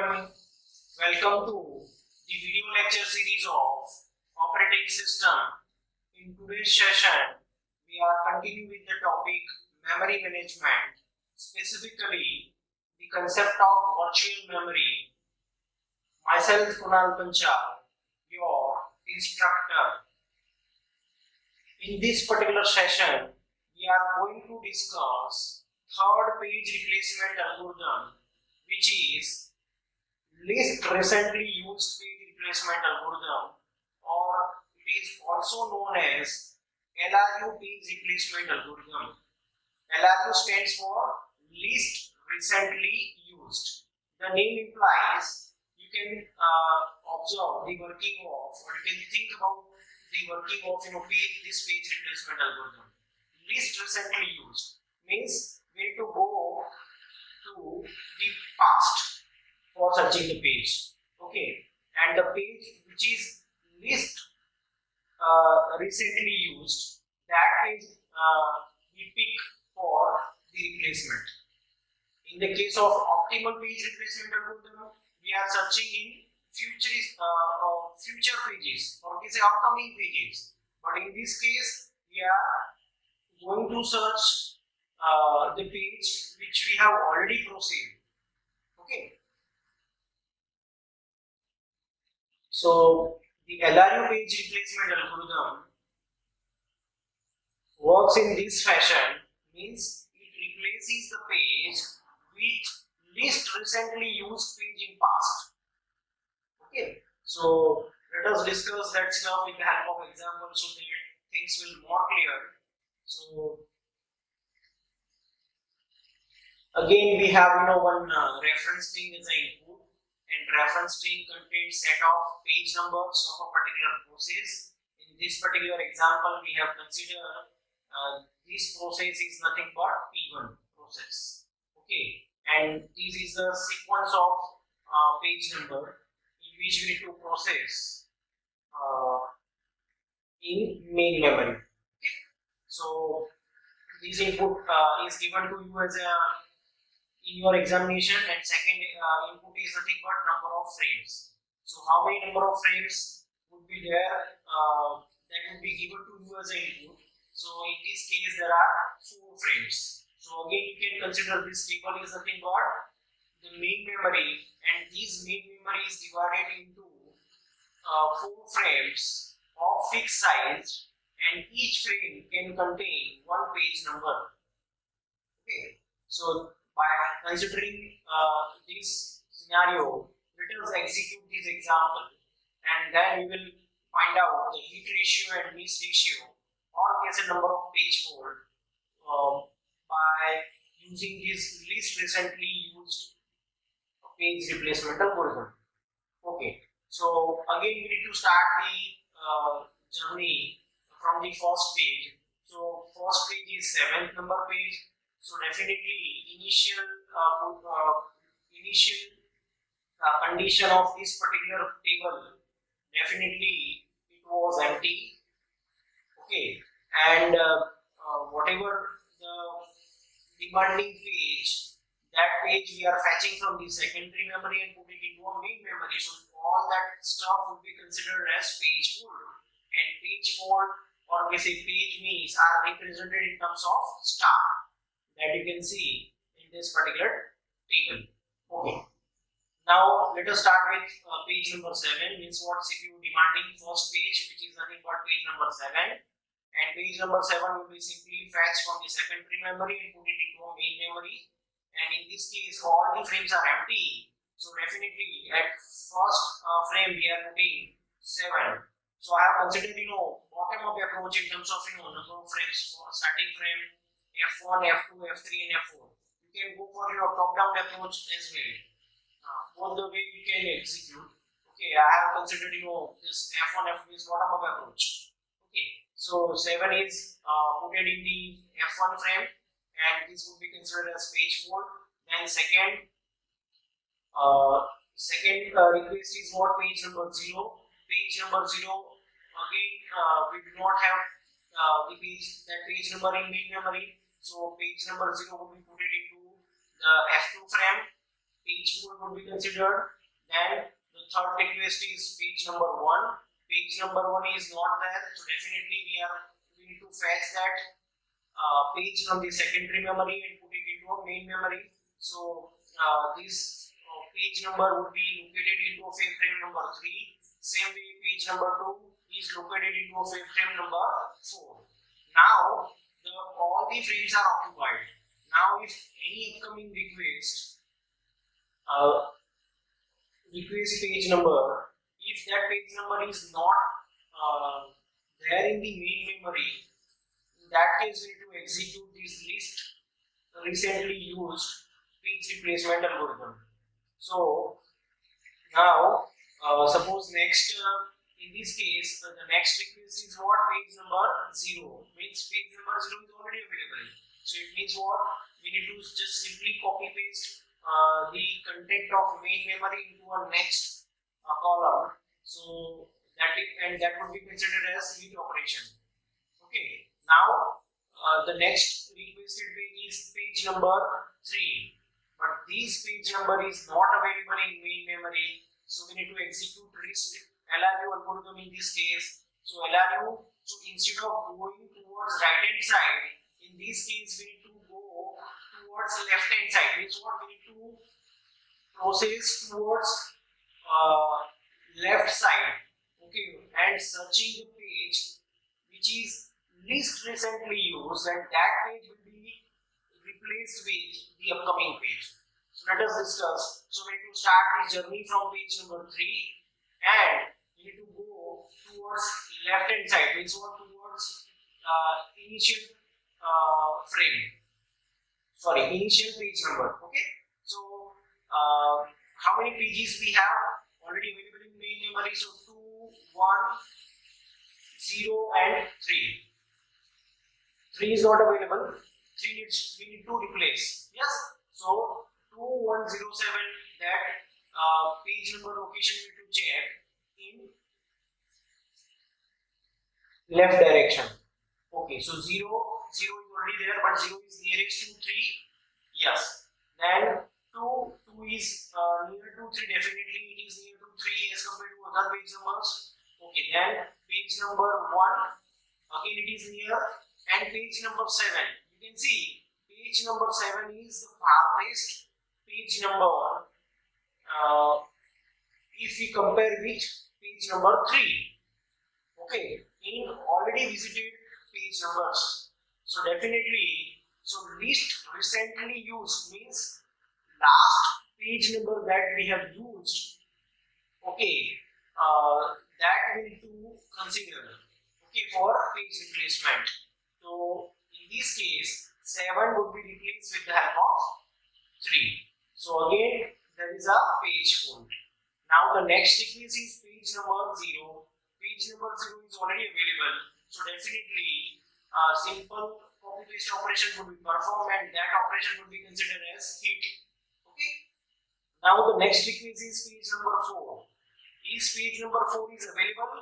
everyone, welcome to the video lecture series of operating system. In today's session, we are continuing with the topic memory management, specifically the concept of virtual memory. Myself Kunal Panchal, your instructor. In this particular session, we are going to discuss third page replacement algorithm, which is least recently used page replacement algorithm, or it is also known as LRU page replacement algorithm. LRU stands for least recently used. The name implies you can observe the working of, or you can think about the working of this page replacement algorithm. Least recently used means we need to go to the past for searching the page. Okay, and the page which is least recently used, that is we pick for the replacement. In the case of optimal page replacement algorithm, we are searching in future pages, or we say upcoming pages. But in this case, we are going to search the page which we have already proceeded. Okay. So the LRU page replacement algorithm works in this fashion, means it replaces the page with least recently used page in past. Okay. So let us discuss that stuff with the help of examples so that things will be more clear. So again, we have one reference string as an input, and reference string contains set of page numbers of a particular process. In this particular example, we have considered this process is nothing but P1 process. Okay, and this is the sequence of page number in which we need to process in main memory. Okay. So this input is given to you as a in your examination, and second input is nothing but number of frames. So how many number of frames would be there that would be given to you as an input. So in this case there are 4 frames. So again you can consider this table is nothing but the main memory, and this main memory is divided into 4 frames of fixed size, and each frame can contain 1 page number. Okay, so by considering this scenario, let us execute this example, and then we will find out the hit ratio and miss ratio, or guess a number of page fold by using this least recently used page replacement algorithm. Okay, so again we need to start the journey from the first page. So first page is 7th number page. So definitely initial condition of this particular table, definitely it was empty. Okay, and whatever the demanding page, that page we are fetching from the secondary memory and putting into a main memory. So all that stuff would be considered as page fold, and page fold, or we say page means, are represented in terms of star that you can see in this particular table. Okay. Now let us start with page number 7. Means what CPU demanding first page, which is nothing but page number 7, and page number 7 will be simply fetched from the secondary memory and put it into a main memory. And in this case, all the frames are empty. So definitely at first frame we are putting 7. So I have considered bottom up approach in terms of number of frames for starting frame F1, F2, F3 and F4. You can go for top-down approach as well. Both the way you can execute. Okay, I have considered this F1, F2 is bottom-up approach. Okay, so 7 is put in the F1 frame, and this would be considered as page 4. Then second request is what, page number 0. Page number 0, again we do not have the page number in main memory. So page number 0 will be put into the F2 frame. page 4 would be considered. Then the third request is page number 1. Page number 1 is not there, so definitely we need to fetch that page from the secondary memory and put it into a main memory. So this page number would be located into a frame number 3. Same way page number 2 is located into a frame number 4. Now all the frames are occupied. Now if any incoming request page number, if that page number is not there in the main memory, in that case we need to execute this list recently used page replacement algorithm. So now suppose next in this case the next request is what? Page number 0, means page number 0 is already available. So it means what? We need to just simply copy paste the content of main memory into a next column. So that would be considered as hit operation. Okay. Now the next requested page is page number 3, but this page number is not available in main memory. So we need to execute this LRU algorithm in this case. So LRU, so instead of going towards right hand side, in this case we need to go towards left hand side. Means what? We need to process towards left side. Okay, and searching the page which is least recently used, and that page will be replaced with the upcoming page. So let us discuss. So we need to start the journey from page number 3 and we need to go towards left hand side, means what? Towards initial initial page number. Okay, so how many pages we have already available in main memory? So 2, 1, 0 and 3. 3 is not available. 3 we need to replace. Yes. So 2107, that page number location we need to check in left direction. Okay. So 0 is already there, but 0 is nearest to 3. Yes. Then 2 is near to 3. Definitely it is near to 3 as compared to other page numbers. Okay. Then page number 1, again it is near. And page number 7, you can see page number 7 is the farthest page number if we compare with page number 3. Okay, in already visited page numbers. So definitely, so least recently used means last page number that we have used. Okay, that we need to consider. Okay, for page replacement. So in this case, 7 would be replaced with the help of 3. So again, there is a page fault. Now the next request is page number 0. Page number 0 is already available. So definitely simple copy paste operation would be performed and that operation would be considered as hit. Okay. Now the next request is page number 4. Is page number 4 is available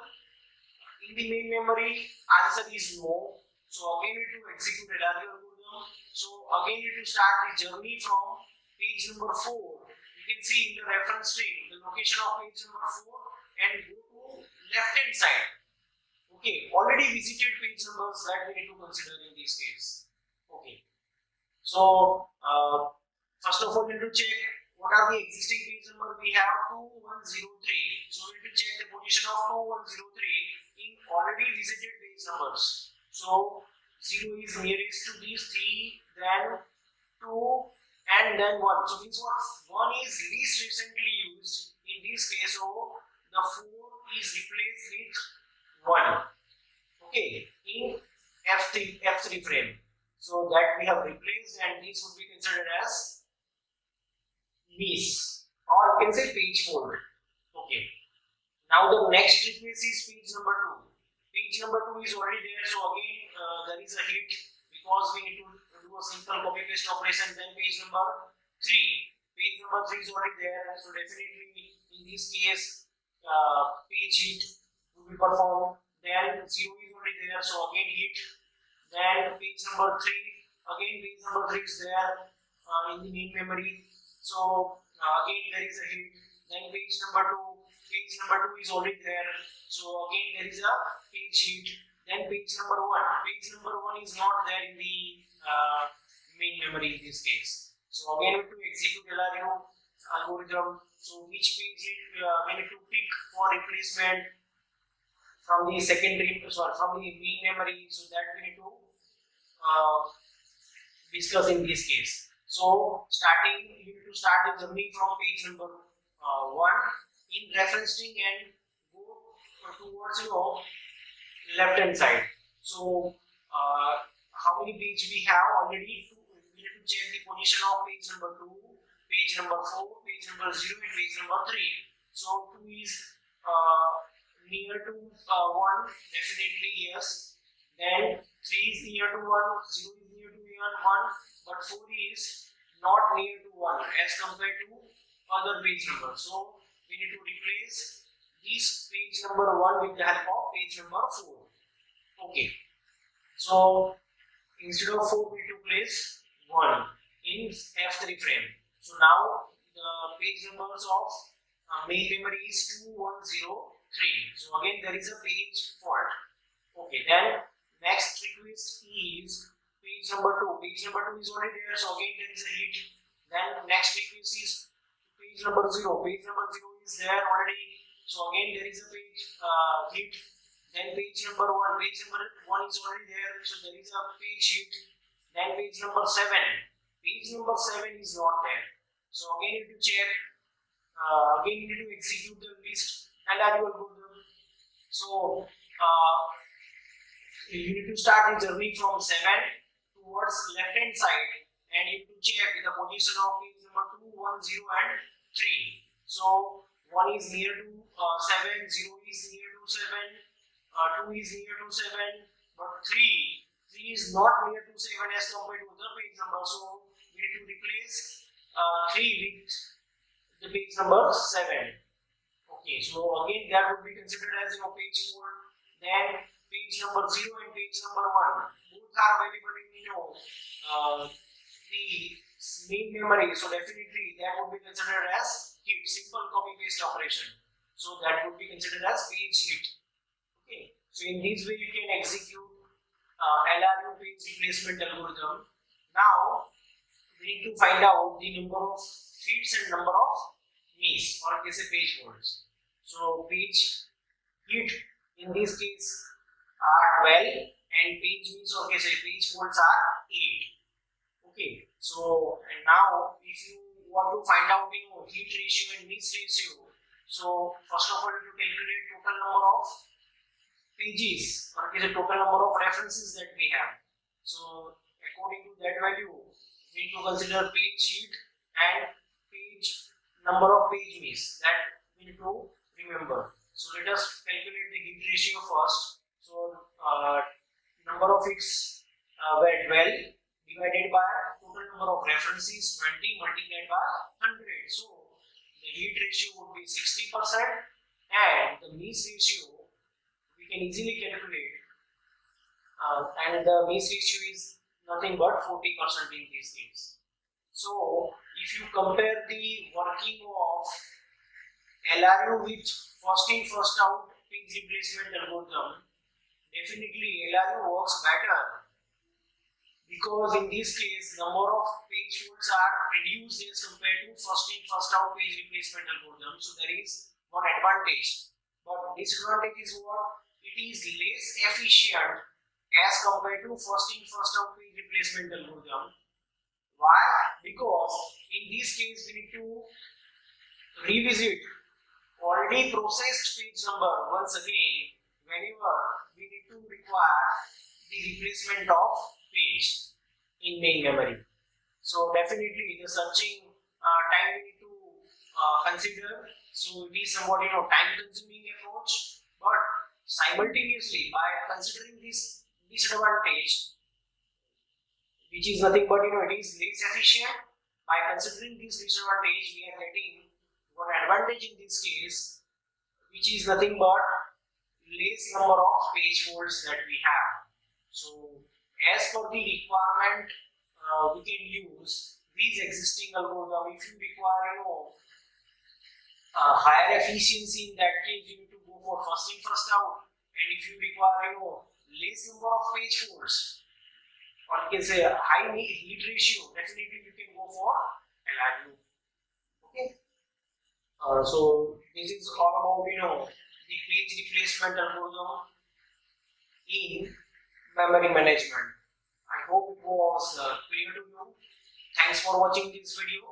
in the main memory? Answer is no. So again we need to execute LRU algorithm. So again we need to start the journey from page number 4. You can see in the reference string the location of page number 4 and go to left hand side. Okay, already visited page numbers that we need to consider in this case. Okay. So first of all we need to check what are the existing page number. We have 2103. So we need to check the position of 2103 in already visited page numbers. So 0 is nearest to these 3, then 2 and then 1. So means what? 1 is least recently used in this case. So the 4 is replaced with 1. Okay, in F3 frame. So that we have replaced and this would be considered as miss, or you can say page fault. Okay. Now the next request is page number 2. Page number 2 is already there, so again there is a hit because we need to do a simple copy paste operation. Then page number 3. Page number 3 is already there, so definitely in this case page hit will be performed. Then 0 is already there, so again hit. Then page number 3, again page number 3 is there in the main memory. So again there is a hit. Then page number 2 is already there, so again there is a page hit. Then page number 1 is not there in the main memory in this case. So again we have to execute LRU algorithm. So which page we need to pick for replacement from the from the main memory, so that we need to discuss in this case. So you need to start the journey from page number 1 in referencing and go towards left hand side. So how many pages we have already? We need to check the position of page number 2, page number 4, page number 0, and page number 3. So 2 is near to 1, definitely yes. Then 3 is near to 1, 0 is near to 1, but 4 is not near to 1 as compared to other page numbers. So we need to replace this page number 1 with the help of page number 4. Okay. So instead of 4, we need to place 1 in F3 frame. So now the page numbers of main memory is 2, 1, 0, 3. So again there is a page fault. Okay, then next request is page number 2. Page number 2 is already there, so again there is a hit. Then next request is page number 0. Page number 0 is there already, so again there is a page hit. Then page number 1. Page number 1 is already there, so there is a page hit. Then page number 7. Page number 7 is not there. So again you need to check. Again you need to execute the list and I will go there. So you need to start the journey from 7 towards left hand side, and you need to check the position of page number 2, 1, 0, and 3. So 1 is near to 7, 0 is near to 7, 2 is near to 7, but 3 is not near to 7 as compared to other page number. So we need to replace 3 with the page number 7. Okay, so again that would be considered as page 4. Then page number 0 and page number 1 both are available in the main memory. So definitely that would be considered as hit, simple copy paste operation. So that would be considered as page hit. Okay, so in this way you can execute LRU page replacement algorithm. Now we need to find out the number of hits and number of miss, or can say page faults. So page hit in this case are 12 and page miss, or can say page faults are 8. Okay, so and now if you want to find out hit ratio and miss ratio, so first of all you calculate total number of pages, or is the total number of references that we have. So according to that value we need to consider page hit and page number of page miss, that we need to remember. So let us calculate the hit ratio first. So number of hits were 12 divided by total number of references 20 multiplied by 100. So the hit ratio would be 60%, and the miss ratio we can easily calculate, and the miss ratio is nothing but 40% in this case. So if you compare the working of LRU with first in first out page replacement algorithm, definitely LRU works better, because in this case number of page faults are reduced as compared to first in first out page replacement algorithm. So there is one advantage, but disadvantage is what? It is less efficient as compared to first in first out page replacement algorithm. Why? Because in this case we need to revisit already processed page number once again whenever we need to require the replacement of page in main memory. So definitely the searching time we need to consider. So it is somewhat time consuming approach, but simultaneously by considering this disadvantage, which is nothing but it is less efficient, by considering this disadvantage we are getting one advantage in this case, which is nothing but less number of page faults that we have. So as per the requirement we can use these existing algorithm. If you require, higher efficiency, in that case you need to go for first in first out. And if you require, less number of page faults, or you can say a high heat ratio, definitely you can go for LRU. Okay. So this is all about, the page replacement algorithm in memory management. I hope it was clear to you. Thanks for watching this video.